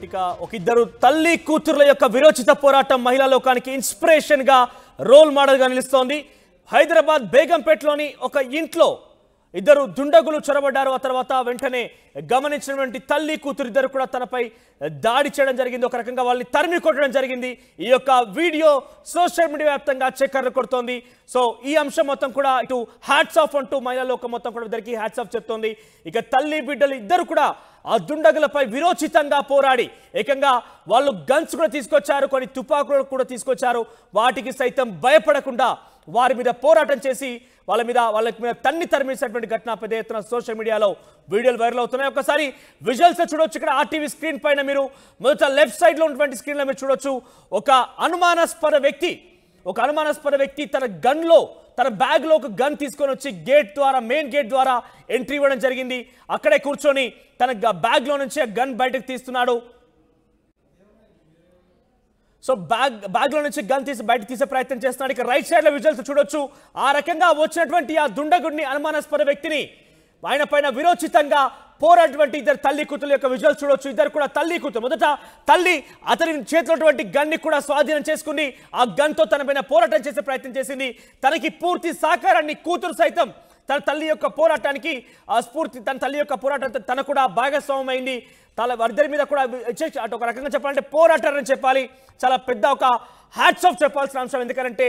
Right ఇక ఒక ఇద్దరు తల్లి కూతుర్ల యొక్క విరోచిత పోరాటం మహిళా లోకానికి ఇన్స్పిరేషన్ గా రోల్ మోడల్ గా నిలుస్తోంది. హైదరాబాద్ బేగంపేటలోని ఒక ఇంట్లో ఇద్దరు దుండగులు చొరబడ్డారు. ఆ తర్వాత వెంటనే గమనించినటువంటి తల్లి కూతురు ఇద్దరు కూడా తనపై దాడి చేయడం జరిగింది. ఒక రకంగా వాళ్ళని తరిమి కొట్టడం జరిగింది. ఈ యొక్క వీడియో సోషల్ మీడియా వ్యాప్తంగా చక్కర్లు కొడుతోంది. సో ఈ అంశం మొత్తం కూడా ఇటు హ్యాట్స్ ఆఫ్ అంటూ మహిళా లోకం మొత్తం కూడా ఇద్దరికి హ్యాట్స్ ఆఫ్ చెప్తోంది. ఇక తల్లి బిడ్డలు ఇద్దరు కూడా ఆ దుండగులపై విరోచితంగా పోరాడి ఏకంగా వాళ్ళు గన్స్ కూడా తీసుకొచ్చారు, కొన్ని తుపాకులు కూడా తీసుకొచ్చారు. వాటికి సైతం భయపడకుండా వారి మీద పోరాటం చేసి వాళ్ళ మీద తరిమేసినటువంటి ఘటన పెద్ద ఎత్తున సోషల్ మీడియాలో వీడియోలు వైరల్ అవుతున్నాయి. ఒకసారి విజువల్స్ చూడొచ్చు. ఇక్కడ ఆర్టీవీ స్క్రీన్ పైన మీరు మొదట లెఫ్ట్ సైడ్ లో ఉన్నటువంటి స్క్రీన్ లో మీరు చూడొచ్చు. ఒక అనుమానాస్పద వ్యక్తి తన గన్ లో తన బ్యాగ్ లో ఒక గన్ తీసుకొని వచ్చి మెయిన్ గేట్ ద్వారా ఎంట్రీ ఇవ్వడం జరిగింది. అక్కడే కూర్చొని తన బ్యాగ్ లో నుంచి ఆ గన్ బయటకు తీస్తున్నాడు. సో బ్యాగ్ లో నుంచి గన్ బయటకు తీసే ప్రయత్నం చేస్తున్నాడు. ఇక రైట్ సైడ్ లో విజువల్స్ చూడొచ్చు. ఆ రకంగా వచ్చినటువంటి ఆ దుండగుడిని అనుమానాస్పద వ్యక్తిని ఆయన పైన విరోచితంగా పోరాటటువంటి ఇద్దరు తల్లి కూతురు యొక్క విజువల్స్ చూడొచ్చు. ఇద్దరు కూడా తల్లి కూతురు. మొదట తల్లి అతని చేతిలో గన్ని కూడా స్వాధీనం చేసుకుని ఆ గన్ తో తన పైన పోరాటం చేసే ప్రయత్నం చేసింది. తనకి పూర్తి సహకారాన్ని కూతురు సైతం తన తల్లి యొక్క పోరాటానికి తన తల్లి యొక్క పోరాటంతో తన కూడా భాగస్వామ్యం అయింది. వారిద్దరి మీద కూడా అటు ఒక రకంగా చెప్పాలంటే పోరాటారని చెప్పాలి. చాలా పెద్ద ఒక హ్యాట్స్ ఆఫ్ చెప్పాల్సిన అంశం. ఎందుకంటే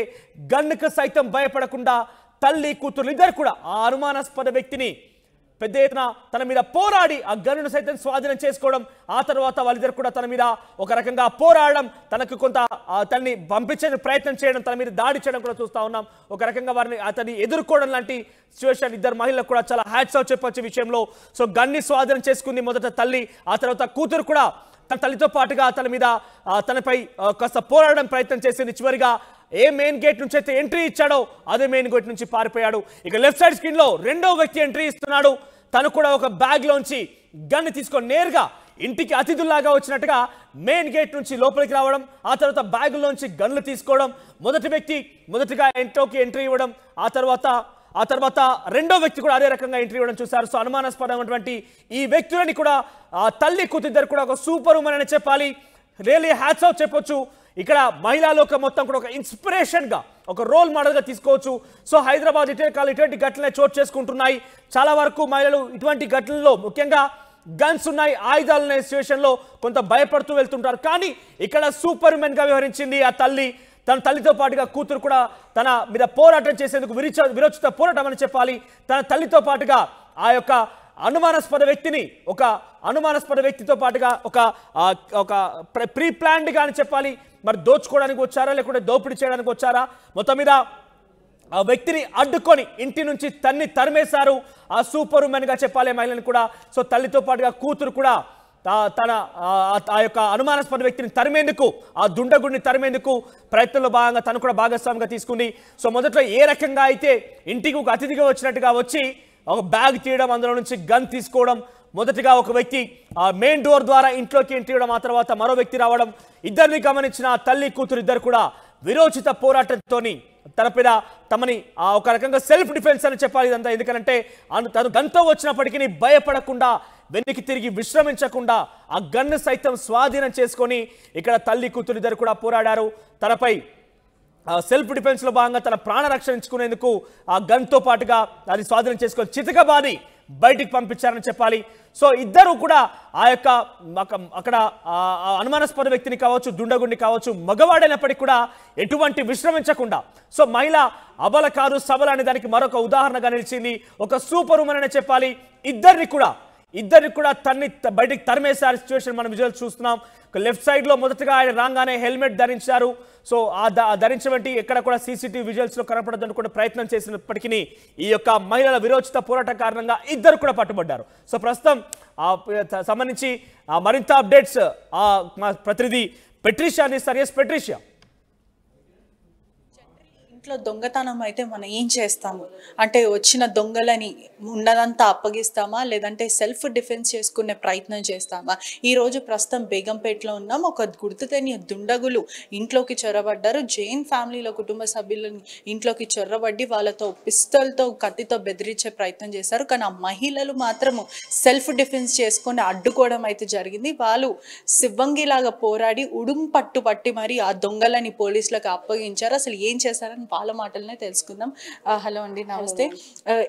గన్నుకు సైతం భయపడకుండా తల్లి కూతురు ఇద్దరు కూడా ఆ అనుమానాస్పద వ్యక్తిని పెద్ద ఎత్తున తన మీద పోరాడి ఆ గన్నును సైతం స్వాధీనం చేసుకోవడం, ఆ తర్వాత వాళ్ళిద్దరు కూడా తన మీద ఒక రకంగా పోరాడడం, తనకు కొంత తనని పంపించే ప్రయత్నం చేయడం, తన మీద దాడి చేయడం కూడా చూస్తూ ఉన్నాం. ఒక రకంగా అతన్ని ఎదుర్కోవడం లాంటి సిచ్యువేషన్ ఇద్దరు మహిళలకు కూడా చాలా హ్యాట్స్ ఆఫ్ చెప్పొచ్చే విషయంలో. సో గన్ని స్వాధీనం చేసుకుంది మొదట తల్లి, ఆ తర్వాత కూతురు కూడా తన తల్లితో పాటుగా తనపై కాస్త పోరాడడం ప్రయత్నం చేసింది. చివరిగా ఏ మెయిన్ గేట్ నుంచి అయితే ఎంట్రీ ఇచ్చాడో అదే మెయిన్ గేట్ నుంచి పారిపోయాడు. ఇక లెఫ్ట్ సైడ్ స్క్రీన్ లో రెండో వ్యక్తి ఎంట్రీ ఇస్తున్నాడు. తను కూడా ఒక బ్యాగ్ లోంచి గన్ను తీసుకొని నేరుగా ఇంటికి అతిథుల్లాగా వచ్చినట్టుగా మెయిన్ గేట్ నుంచి లోపలికి రావడం, ఆ తర్వాత బ్యాగులోంచి గన్లు తీసుకోవడం. మొదటిగా ఎంట్రీ ఇవ్వడం, ఆ తర్వాత రెండో వ్యక్తి కూడా అదే రకంగా ఎంట్రీ ఇవ్వడం చూశారు. సో అనుమానాస్పదమైనటువంటి ఈ వ్యక్తులని కూడా తల్లి కూతురు కూడా ఒక సూపర్ ఉమెన్ అని చెప్పాలి. రియల్లీ హ్యాట్స్ ఆఫ్ చెప్పొచ్చు. ఇక్కడ మహిళా లోకం మొత్తం కూడా ఒక ఇన్స్పిరేషన్ గా ఒక రోల్ మోడల్ గా తీసుకోవచ్చు. సో హైదరాబాద్ ఇటువంటి ఘటనలే చోటు చేసుకుంటున్నాయి. చాలా వరకు మహిళలు ఇటువంటి ఘటనల్లో ముఖ్యంగా గన్స్ ఉన్నాయి, ఆయుధాలు ఉన్న సిచ్యువేషన్ లో కొంత భయపడుతూ వెళ్తుంటారు. కానీ ఇక్కడ సూపర్ ఉమెన్ గా వ్యవహరించింది ఆ తల్లి. తన తల్లితో పాటుగా కూతురు కూడా తన మీద పోరాటం చేసేందుకు విరోచిత పోరాటం అని చెప్పాలి. తన తల్లితో పాటుగా ఆ యొక్క అనుమానాస్పద వ్యక్తితో పాటుగా ఒక ప్రీ ప్లాన్డ్ గా అని చెప్పాలి. మరి దోచుకోవడానికి వచ్చారా లేకుంటే దోపిడీ చేయడానికి వచ్చారా, మొత్తం మీద ఆ వ్యక్తిని అడ్డుకొని ఇంటి నుంచి తరిమేశారు. ఆ సూపర్ ఉమెన్ గా చెప్పాలి మహిళని కూడా. సో తల్లితో పాటుగా కూతురు కూడా ఆ యొక్క అనుమానాస్పద వ్యక్తిని తరిమేందుకు, ఆ దుండగుడిని తరిమేందుకు ప్రయత్నంలో భాగంగా తను కూడా భాగస్వామిగా తీసుకుంది. సో మొదట్లో ఏ రకంగా అయితే ఇంటికి ఒక అతిథిగా వచ్చినట్టుగా వచ్చి ఒక బ్యాగ్ తీయడం, అందులో నుంచి గన్ తీసుకోవడం, మొదటిగా ఒక వ్యక్తి మెయిన్ డోర్ ద్వారా ఇంట్లోకి ఎంట్రీ ఇవ్వడం, ఆ తర్వాత మరో వ్యక్తి రావడం, ఇద్దరిని గమనించిన తల్లి కూతురు ఇద్దరు కూడా విరోచిత పోరాటంతో తమని ఒక రకంగా సెల్ఫ్ డిఫెన్స్ అని చెప్పాలి ఇదంతా. ఎందుకంటే తను గన్తో వచ్చినప్పటికీ భయపడకుండా వెనక్కి తిరిగి విశ్రమించకుండా ఆ గన్ను సైతం స్వాధీనం చేసుకొని ఇక్కడ తల్లి కూతురు ఇద్దరు కూడా పోరాడారు. తనపై సెల్ఫ్ డిఫెన్స్ లో భాగంగా తన ప్రాణ రక్షించుకునేందుకు ఆ గన్తో పాటుగా అది స్వాధీనం చేసుకొని చితకబాది బయటికి పంపించారని చెప్పాలి. సో ఇద్దరు కూడా ఆ యొక్క అక్కడ అనుమానాస్పద వ్యక్తిని కావచ్చు, దుండగుడిని కావచ్చు, మగవాడైనప్పటికీ కూడా ఎటువంటి విశ్రమించకుండా, సో మహిళ అబల కాదు సబల అనే దానికి మరొక ఉదాహరణగా నిలిచింది. ఒక సూపర్ ఉమెన్ అని చెప్పాలి. ఇద్దరిని కూడా బయటికి తరిమేశారు సిచ్యువేషన్ మనం విజువల్స్ చూస్తున్నాం. లెఫ్ట్ సైడ్ లో మొదటగా ఆయన రాగానే హెల్మెట్ ధరించారు. సో ఆ ధరించబట్టి ఎక్కడ కూడా సీసీటీవీ విజువల్స్ లో కనపడదని కూడా ప్రయత్నం చేసినప్పటికీ ఈ యొక్క మహిళల విరోచిత పోరాటం కారణంగా ఇద్దరు కూడా పట్టుబడ్డారు. సో ప్రస్తుతం సంబంధించి మరింత అప్డేట్స్ మా ప్రతినిధి పెట్రిషియా అందిస్తారు. S Patricia. ఇంట్లో దొంగతనం అయితే మనం ఏం చేస్తాము అంటే వచ్చిన దొంగలని ఉన్నదంతా అప్పగిస్తామా లేదంటే సెల్ఫ్ డిఫెన్స్ చేసుకునే ప్రయత్నం చేస్తామా? ఈరోజు ప్రస్తుతం బేగంపేటలో ఉన్నాం. ఒక గుర్తు తెలియని దుండగులు ఇంట్లోకి చొరబడ్డారు. జైన్ ఫ్యామిలీలో కుటుంబ సభ్యులని ఇంట్లోకి చొరబడి వాళ్ళతో పిస్తల్తో కత్తితో బెదిరించే ప్రయత్నం చేశారు. కానీ ఆ మహిళలు మాత్రము సెల్ఫ్ డిఫెన్స్ చేసుకొని అడ్డుకోవడం అయితే జరిగింది. వాళ్ళు శివంగిలాగా పోరాడి ఉడుం పట్టి మరి ఆ దొంగలని పోలీసులకు అప్పగించారు. అసలు ఏం చేశారని వాళ్ళ మాటలనే తెలుసుకుందాం. హలో అండి, నమస్తే.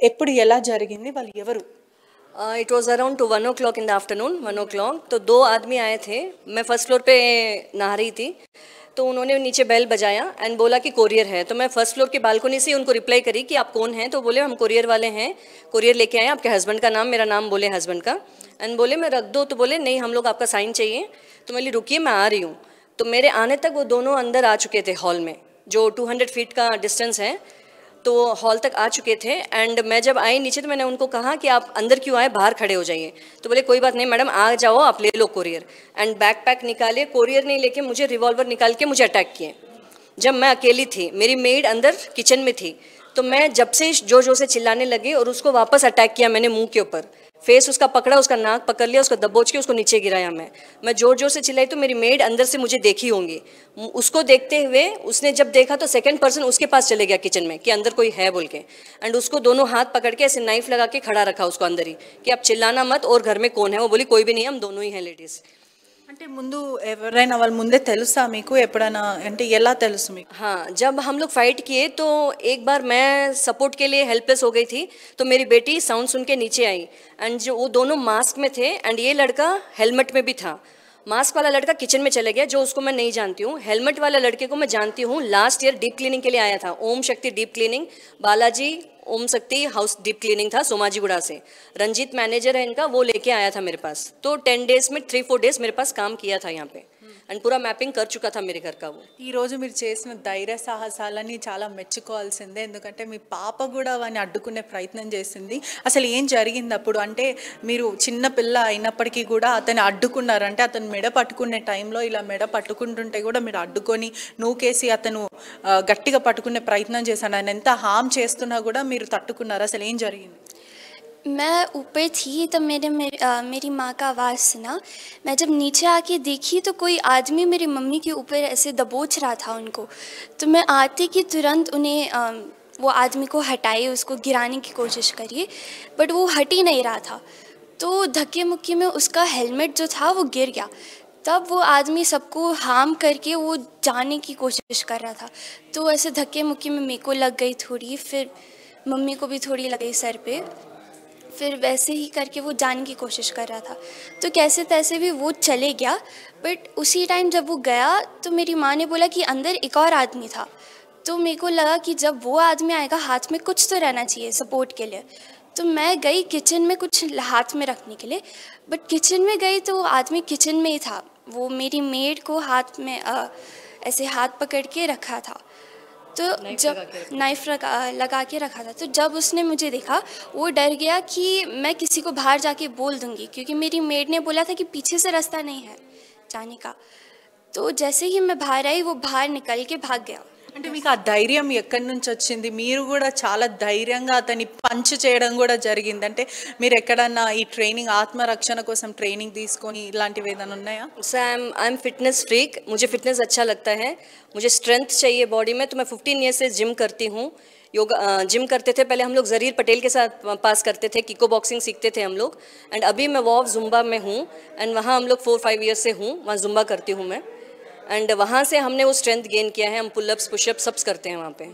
ఎప్పుడు ఎలా జరిగింది, వాళ్ళు ఎవరు? It was around two 1 o'clock in the afternoon, 1 o'clock। तो 2 आदमी आए थे। मैं फर्स्ट फ्लोर पे नहा रही थी, तो उन्होंने नीचे बेल बजाया एंड बोला कि कोरियर है। तो मैं फर्स्ट फ्लोर की बालकनी से उनको रिप्लाई करी कि आप कौन हैं। तो बोले हम कोरियर वाले हैं, कोरियर लेके आए। आपके हस्बैंड का नाम, मेरा नाम बोले हस्बैंड का, एंड बोले मैं रख दो। तो बोले नहीं, हम लोग आपका साइन चाहिए। तो मैं रुकिए, मैं आ रही हूँ। तो मेरे आने तक वो दोनों अंदर आ चुके थे हॉल में, जो 200 फीट का डिस्टेंस है। तो हॉल तक आ चुके थे एंड मैं जब आई नीचे तो मैंने उनको कहा कि आप अंदर क्यों आए, बाहर खड़े हो जाइए। तो बोले कोई बात नहीं मैडम, आ जाओ, आप ले लो कोरियर। एंड बैक पैक निकाले, कोरियर नहीं लेके मुझे रिवॉल्वर निकाल के मुझे अटैक किए। जब मैं अकेली थी, मेरी मेड अंदर किचन में थी, तो मैं जब से जोर जोर से चिल्लाने लगी और उसको वापस अटैक किया मैंने मुंह के ऊपर। फेस उसका पकड़ा, उसका नाक पकड़ लिया, उसको दबोच के उसको नीचे गिराया। मैं जोर जोर से चिल्लाई तो मेरी मेड अंदर से मुझे देखी होंगी। उसको देखते हुए उसने जब देखा तो सेकंड पर्सन उसके पास चले गया किचन में कि अंदर कोई है बोल के। एंड उसको दोनों हाथ पकड़ के ऐसे नाइफ लगा के खड़ा रखा उसको अंदर ही कि आप चिल्लाना मत, और घर में कौन है। वो बोली कोई भी नहीं, हम दोनों ही हैं लेडीज़। అంటే ముందు ఎవరైనా వాళ్ళ ముందే తెలుసా మీకు? ఎప్పుడైనా అంటే ఎలా తెలుసు మీకు? हाँ, जब हम लोग फाइट किए तो एक बार मैं सपोर्ट के लिए हेल्पलेस हो गई थी, तो मेरी बेटी साउंड सुन के नीचे आई एंड जो वो दोनों मास्क में थे एंड ये लड़का हेलमेट में भी था। मास्क वाला लड़का किचन में चले गया, जो उसको मैं नहीं जानती हूँ। हेलमेट वाला लड़के को मैं जानती हूँ, लास्ट ईयर डीप क्लीनिंग के लिए आया था। ओम शक्ति डीप क्लीनिंग, बालाजी ओम शक्ति हाउस डीप क्लीनिंग था सोमाजीगुड़ा से। रंजीत मैनेजर है इनका, वो लेके आया था मेरे पास। तो 10 डेज में 3-4 डेज मेरे पास काम किया था यहाँ पे एंड पूरा मैपिंग कर चुका था मेरे घर का वो। ఈ రోజు మీరు చేసిన ధైర్య సాహసాలని చాలా మెచ్చుకోవాల్సిందే. ఎందుకంటే మీ పాప కూడా వాడిని అడ్డుకునే ప్రయత్నం చేసింది. అసలు ఏం జరిగింది అప్పుడు? అంటే మీరు చిన్న పిల్ల అయినప్పటికీ కూడా అతన్ని అడ్డుకున్నారు. అంటే అతను మెడ పట్టుకునే టైంలో ఇలా మెడ పట్టుకుంటుంటే కూడా మీరు అడ్డుకొని నూకేసి అతను గట్టిగా పట్టుకునే ప్రయత్నం చేశాడు. ఆయన ఎంత హామ్ చేస్తున్నా కూడా మీరు తట్టుకున్నారు. అసలు ఏం జరిగింది? मैं ऊपर थी तब मेरी माँ का आवाज़ सुना। मैं जब नीचे आके देखी तो कोई आदमी मेरी मम्मी के ऊपर ऐसे दबोच रहा था उनको। तो मैं आते कि तुरंत उन्हें वो आदमी को हटाए, उसको गिराने की कोशिश करी, बट वो हट ही नहीं रहा था। तो धक्के मुक्के में उसका हेलमेट जो था वो गिर गया। तब वो आदमी सबको हार्म करके वो जाने की कोशिश कर रहा था। तो ऐसे धक्के मुक्के में मेरे को लग गई थोड़ी, फिर मम्मी को भी थोड़ी लग गई सर पे। फिर वैसे ही करके वो जाने की कोशिश कर रहा था, तो कैसे तैसे भी वो चले गया। बट उसी टाइम जब वो गया तो मेरी माँ ने बोला कि अंदर एक और आदमी था। तो मेरे को लगा कि जब वो आदमी आएगा हाथ में कुछ तो रहना चाहिए सपोर्ट के लिए। तो मैं गई किचन में कुछ हाथ में रखने के लिए, बट किचन में गई तो वो आदमी किचन में ही था। वो मेरी मेड को हाथ में ऐसे हाथ पकड़ के रखा था। तो जब नाइफ लगा के रखा था, तो जब उसने मुझे देखा वो डर गया कि मैं किसी को बाहर जाके बोल दूंगी, क्योंकि मेरी मेड ने बोला था कि पीछे से रास्ता नहीं है जाने का। तो जैसे ही मैं बाहर आई वो बाहर निकल के भाग गया। అంటే మీకు ఆ ధైర్యం ఎక్కడి నుంచి వచ్చింది? మీరు కూడా చాలా ధైర్యంగా అతన్ని పంచ్ చేయడం కూడా జరిగింది. అంటే మీరు ఎక్కడన్నా ఈ ట్రైనింగ్ ఆత్మరక్షణ కోసం ట్రైనింగ్ తీసుకొని ఇలాంటివి ఏదైనా ఉన్నాయా? आई एम फिटनेस फ्रीक, मुझे फिटनेस अच्छा लगता है, मुझे स्ट्रेंथ चाहिए बॉडी में। तो मैं 15 ईयर से जिम करती हूँ। योगा जिम करते थे पहले हम लोग, जरीर पटेल के साथ पास करते थे, किको बॉक्सिंग सीखते थे हम लोग। एंड अभी मैं वॉव जुम्बा में हूँ एंड वहाँ हम लोग 4-5 ईयर से हूँ, वहाँ जुम्बा करती हूँ मैं। एंड वहाँ से हमने वो स्ट्रेंथ गेन किया है, हम पुलअप्स पुशअप्स सब करते हैं वहाँ पे।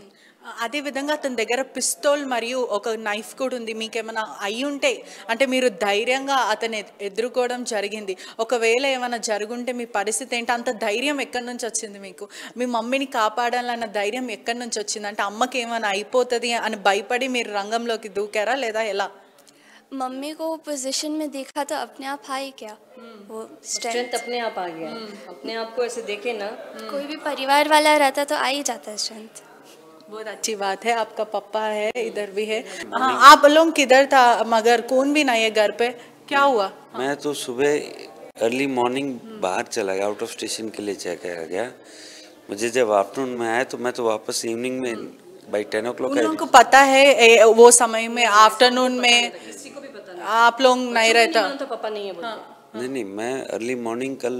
అదే విధంగా అతని దగ్గర పిస్తోల్ మరియు ఒక నైఫ్ కూడా ఉంది. మీకేమైనా అయి ఉంటే అంటే మీరు ధైర్యంగా అతన్ని ఎదుర్కోవడం జరిగింది. ఒకవేళ ఏమైనా జరుగుంటే మీ పరిస్థితి ఏంటి? అంత ధైర్యం ఎక్కడి నుంచి వచ్చింది మీకు? మీ మమ్మీని కాపాడాలన్న ధైర్యం ఎక్కడి నుంచి వచ్చింది? అంటే అమ్మకి ఏమైనా అయిపోతుంది అని భయపడి మీరు రంగంలోకి దూకారా లేదా ఎలా? मम्मी को पोजीशन में देखा तो अपने आप आ ही गया वो स्ट्रेंथ अपने आप आ गया। अपने आप को ऐसे देखे ना, कोई भी परिवार वाला रहता तो आ ही जाता है स्ट्रेंथ। बहुत अच्छी बात है, आपका पापा है, इधर भी है। हाँ, आप लोग किधर था? मगर कौन भी नहीं है घर पे, क्या हुआ? मैं तो सुबह अर्ली मॉर्निंग बाहर चला गया, आउट ऑफ स्टेशन के लिए चेक किया गया। मुझे जब आफ्टरनून में आया तो मैं तो वापस इवनिंग में by 10 o'clock. उन लोगों को पता है वो समय में आफ्टरनून में आप लोग नहीं रहता? तो पापा नहीं है बोलते। नहीं, मैं अर्ली मॉर्निंग कल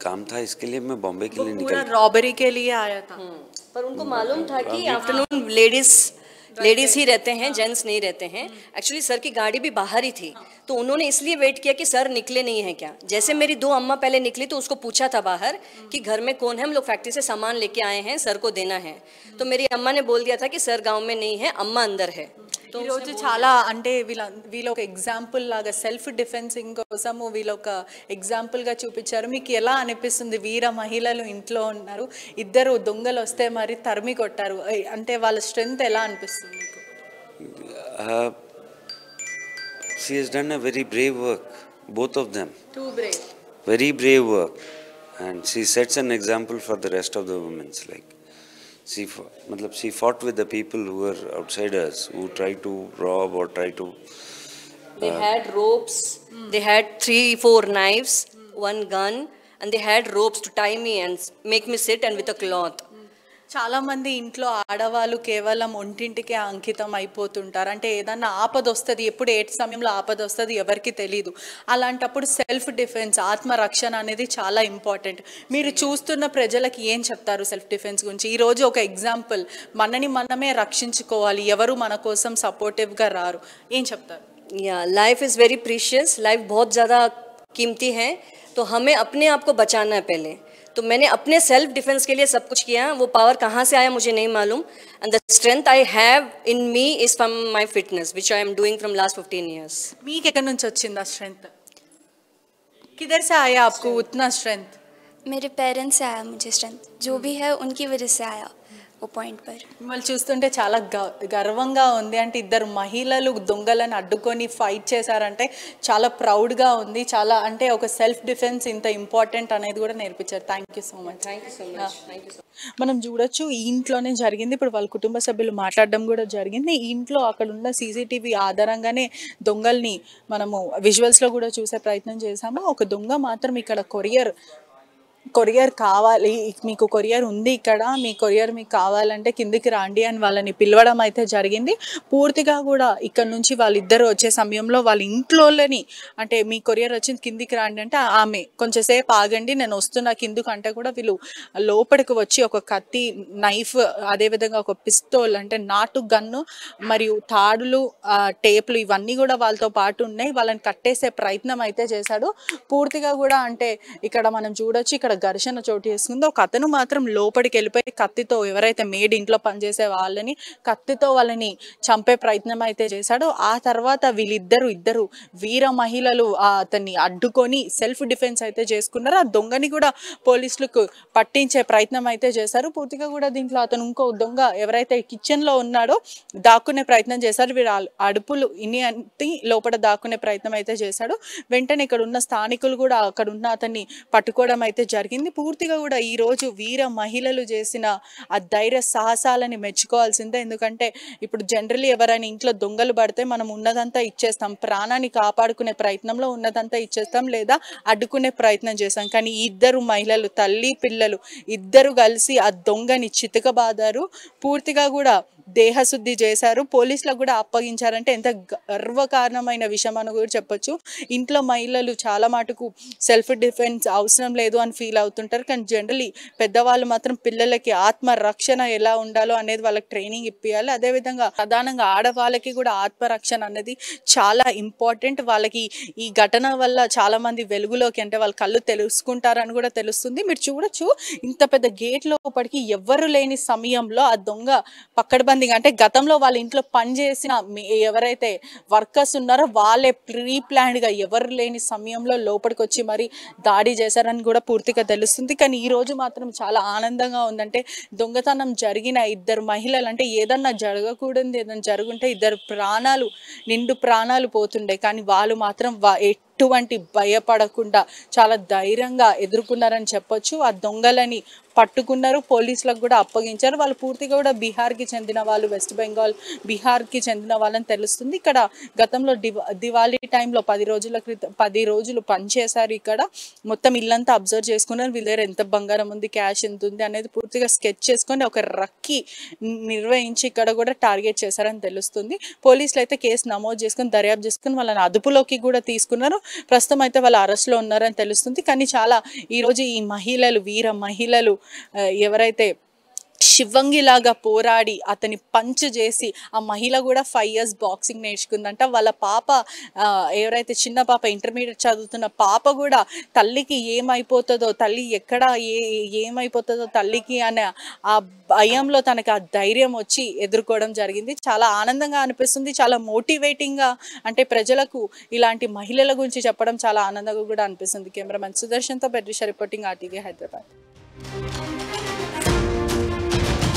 काम था, इसके लिए मैं बॉम्बे के लिए पूरा निकल। रॉबरी के लिए आया था। पर उनको मालूम था कि आफ्टरनून लेडीज ही रहते हैं, जेंट्स नहीं रहते हैं। एक्चुअली सर की गाड़ी भी बाहर ही थी, तो उन्होंने इसलिए वेट किया कि सर निकले नहीं हैं क्या। जैसे मेरी 2 अम्मा पहले निकली तो उसको पूछा था बाहर कि घर में कौन है, हम लोग फैक्ट्री से सामान लेके आए हैं, सर को देना है। तो मेरी अम्मा ने बोल दिया था कि सर गांव में नहीं है, अम्मा अंदर है। ఈ రోజు చాలా అంటే వీళ్ళ ఒక ఎగ్జాంపుల్ లాగా సెల్ఫ్ డిఫెన్సింగ్ కోసము వీళ్ళ ఒక ఎగ్జాంపుల్ గా చూపించారు. మీకు ఎలా అనిపిస్తుంది? వీర మహిళలు ఇంట్లో ఉన్నారు, ఇద్దరు దొంగలు వస్తే మరి తరిమి కొట్టారు, అంటే వాళ్ళ స్ట్రెంగ్త్ ఎలా అనిపిస్తుంది మీకు? She has done a very brave work, both of them. Too brave. Very brave work, and she sets an example for the rest of the women. Like she fought with the people who were outsiders, who tried to rob or try to. They had ropes, they had 3-4 knives, 1 gun, and they had ropes to tie me and make me sit and with a cloth. చాలా మంది ఇంట్లో ఆడవాళ్ళు కేవలం ఒంటింటికే అంకితం అయిపోతుంటారు. అంటే ఏదన్నా ఆపద వస్తుంది, ఎప్పుడు ఏ సమయంలో ఆపద వస్తుంది ఎవరికి తెలియదు. అలాంటప్పుడు సెల్ఫ్ డిఫెన్స్, ఆత్మరక్షణ అనేది చాలా ఇంపార్టెంట్. మీరు చూస్తున్న ప్రజలకి ఏం చెప్తారు సెల్ఫ్ డిఫెన్స్ గురించి? ఈరోజు ఒక ఎగ్జాంపుల్, మనని మనమే రక్షించుకోవాలి, ఎవరు మన కోసం సపోర్టివ్గా రారు, ఏం చెప్తారు? या life is very precious, life बहुत ज़्यादा कीमती है, तो हमें अपने आप को बचाना है पहले। तो मैंने अपने सेल्फ डिफेंस के लिए सब कुछ किया। वो पावर कहाँ से आया मुझे नहीं मालूम, and the strength I have in me is from my fitness which I am doing from last 15 years. మీకు ఎక్కడి నుంచి వచ్చింది ఆ స్ట్రెంగ్త్? किधर से आया आपको उतना स्ट्रेंथ? मेरे पेरेंट्स से आया मुझे स्ट्रेंथ, जो भी है उनकी वजह से आया वो पॉइंट पर। మిమ్మల్ని చూస్తుంటే చాలా గర్వంగా ఉంది. అంటే ఇద్దరు మహిళలు దొంగలను అడ్డుకొని ఫైట్ చేశారంటే చాలా ప్రౌడ్గా ఉంది. చాలా అంటే ఒక సెల్ఫ్ డిఫెన్స్ ఇంత ఇంపార్టెంట్ అనేది కూడా నేర్పించారు. Thank you so much. మనం చూడొచ్చు ఈ ఇంట్లోనే జరిగింది. ఇప్పుడు వాళ్ళ కుటుంబ సభ్యులు మాట్లాడడం కూడా జరిగింది. ఈ ఇంట్లో అక్కడ ఉన్న సీసీటీవీ ఆధారంగానే దొంగల్ని మనము విజువల్స్లో కూడా చూసే ప్రయత్నం చేశాము. ఒక దొంగ మాత్రం ఇక్కడ కొరియర్ కావాలి, మీకు కొరియర్ ఉంది ఇక్కడ, మీ కొరియర్ మీకు కావాలంటే కిందికి రాండి అని వాళ్ళని పిలవడం అయితే జరిగింది. పూర్తిగా కూడా ఇక్కడ నుంచి వాళ్ళిద్దరు వచ్చే సమయంలో వాళ్ళ ఇంట్లోని అంటే మీ కొరియర్ వచ్చింది కిందికి రాండి అంటే ఆమె కొంచెంసేపు ఆగండి నేను వస్తున్నా కిందికి అంటే కూడా వీళ్ళు లోపలికి వచ్చి ఒక కత్తి, నైఫ్, అదేవిధంగా ఒక పిస్తోల్ అంటే నాటు గన్ను మరియు తాడులు, టేపులు ఇవన్నీ కూడా వాళ్ళతో పాటు ఉన్నాయి. వాళ్ళని కట్టేసే ప్రయత్నం అయితే చేశాడు. పూర్తిగా కూడా అంటే ఇక్కడ మనం చూడొచ్చు ఇక్కడ ఘర్షణ చోటు చేసుకుంది. ఒక అతను మాత్రం లోపలికి వెళ్ళిపోయి కత్తితో ఎవరైతే మేడ్ ఇంట్లో పనిచేసే వాళ్ళని కత్తితో వాళ్ళని చంపే ప్రయత్నం అయితే చేశాడు. ఆ తర్వాత ఇద్దరు వీర మహిళలు అతన్ని అడ్డుకొని సెల్ఫ్ డిఫెన్స్ అయితే చేసుకున్నారు. ఆ దొంగని కూడా పోలీసులకు పట్టించే ప్రయత్నం అయితే చేశారు. పూర్తిగా కూడా దీంట్లో అతను ఇంకో దొంగ ఎవరైతే కిచెన్ లో ఉన్నాడో దాక్కునే ప్రయత్నం చేశారు. వీడు అడుపులు ఇన్ని అంటే లోపల దాక్కునే ప్రయత్నం అయితే చేశాడు. వెంటనే ఇక్కడ ఉన్న స్థానికులు కూడా అక్కడ ఉన్న అతన్ని పట్టుకోవడం అయితే జరిగింది. పూర్తిగా కూడా ఈ రోజు వీర మహిళలు చేసిన ఆ ధైర్య సాహసాలని మెచ్చుకోవాల్సిందే. ఎందుకంటే ఇప్పుడు జనరల్లీ ఎవరైనా ఇంట్లో దొంగలు పడితే మనం ఉన్నదంతా ఇచ్చేస్తాం, ప్రాణాన్ని కాపాడుకునే ప్రయత్నంలో ఉన్నదంతా ఇచ్చేస్తాం లేదా అడ్డుకునే ప్రయత్నం చేస్తాం. కానీ ఇద్దరు మహిళలు, తల్లి పిల్లలు ఇద్దరు కలిసి ఆ దొంగని చితకబాదారు. పూర్తిగా కూడా దేహశుద్ధి చేశారు, పోలీసులకు కూడా అప్పగించారంటే ఎంత గర్వకారణమైన విషయం అని కూడా చెప్పొచ్చు. ఇంట్లో మహిళలు చాలా మటుకు సెల్ఫ్ డిఫెన్స్ అవసరం లేదు అని ఫీల్ అవుతుంటారు. కానీ జనరలీ పెద్దవాళ్ళు మాత్రం పిల్లలకి ఆత్మరక్షణ ఎలా ఉండాలో అనేది వాళ్ళకి ట్రైనింగ్ ఇప్పించాలి. అదేవిధంగా ప్రధానంగా ఆడవాళ్ళకి కూడా ఆత్మరక్షణ అనేది చాలా ఇంపార్టెంట్. వాళ్ళకి ఈ ఘటన వల్ల చాలా మంది వెలుగులోకి అంటే వాళ్ళ కళ్ళు తెలుసుకుంటారని కూడా తెలుస్తుంది. మీరు చూడొచ్చు ఇంత పెద్ద గేట్ లోపలికి ఎవ్వరు లేని సమయంలో ఆ దొంగ పక్కడబందిగా అంటే గతంలో వాళ్ళ ఇంట్లో పనిచేసిన ఎవరైతే వర్కర్స్ ఉన్నారో వాళ్ళే ప్రీ ప్లాన్డ్ గా ఎవరు లేని సమయంలో లోపలికి వచ్చి మరి దాడి చేశారని కూడా పూర్తిగా తెలుస్తుంది. కానీ ఈ రోజు మాత్రం చాలా ఆనందంగా ఉందంటే దొంగతనం జరిగిన ఇద్దరు మహిళలు అంటే ఏదన్నా జరగకూడదు, ఏదన్నా జరుగుంటే ఇద్దరు నిండు ప్రాణాలు పోతుండే. కానీ వాళ్ళు మాత్రం ఎటువంటి భయపడకుండా చాలా ధైర్యంగా ఎదుర్కొన్నారని చెప్పొచ్చు. ఆ దొంగలని పట్టుకున్నారు, పోలీసులకు కూడా అప్పగించారు. వాళ్ళు పూర్తిగా కూడా బీహార్కి చెందిన వాళ్ళు, వెస్ట్ బెంగాల్ బీహార్కి చెందిన వాళ్ళని తెలుస్తుంది. ఇక్కడ గతంలో దివాళీ టైంలో 10 రోజులు పనిచేశారు. ఇక్కడ మొత్తం ఇల్లంతా అబ్జర్వ్ చేసుకున్నారు, వీళ్ళ దగ్గర ఎంత బంగారం ఉంది, క్యాష్ ఎంత ఉంది అనేది పూర్తిగా స్కెచ్ చేసుకొని ఒక రక్కి నిర్వహించి ఇక్కడ కూడా టార్గెట్ చేశారని తెలుస్తుంది. పోలీసులు అయితే కేసు నమోదు చేసుకుని దర్యాప్తు చేసుకుని వాళ్ళని అదుపులోకి కూడా తీసుకున్నారు. ప్రస్తుతం అయితే వాళ్ళు అరెస్ట్లో ఉన్నారని తెలుస్తుంది. కానీ చాలా ఈరోజు ఈ మహిళలు, వీర మహిళలు ఎవరైతే శివంగి లాగా పోరాడి అతని పంచ్ చేసి, ఆ మహిళ కూడా 5 years బాక్సింగ్ నేర్చుకుందంట. వాళ్ళ పాప ఎవరైతే చిన్న పాప ఇంటర్మీడియట్ చదువుతున్న పాప కూడా తల్లికి ఏమైపోతుందో, తల్లి ఎక్కడ ఏమైపోతుందో తల్లికి అనే ఆ భయంలో తనకు ఆ ధైర్యం వచ్చి ఎదుర్కోవడం జరిగింది. చాలా ఆనందంగా అనిపిస్తుంది, చాలా మోటివేటింగ్గా, అంటే ప్రజలకు ఇలాంటి మహిళల గురించి చెప్పడం చాలా ఆనందంగా కూడా అనిపిస్తుంది. Cameraman సుదర్శన్తో పెట్రిషా reporting RTV Hyderabad.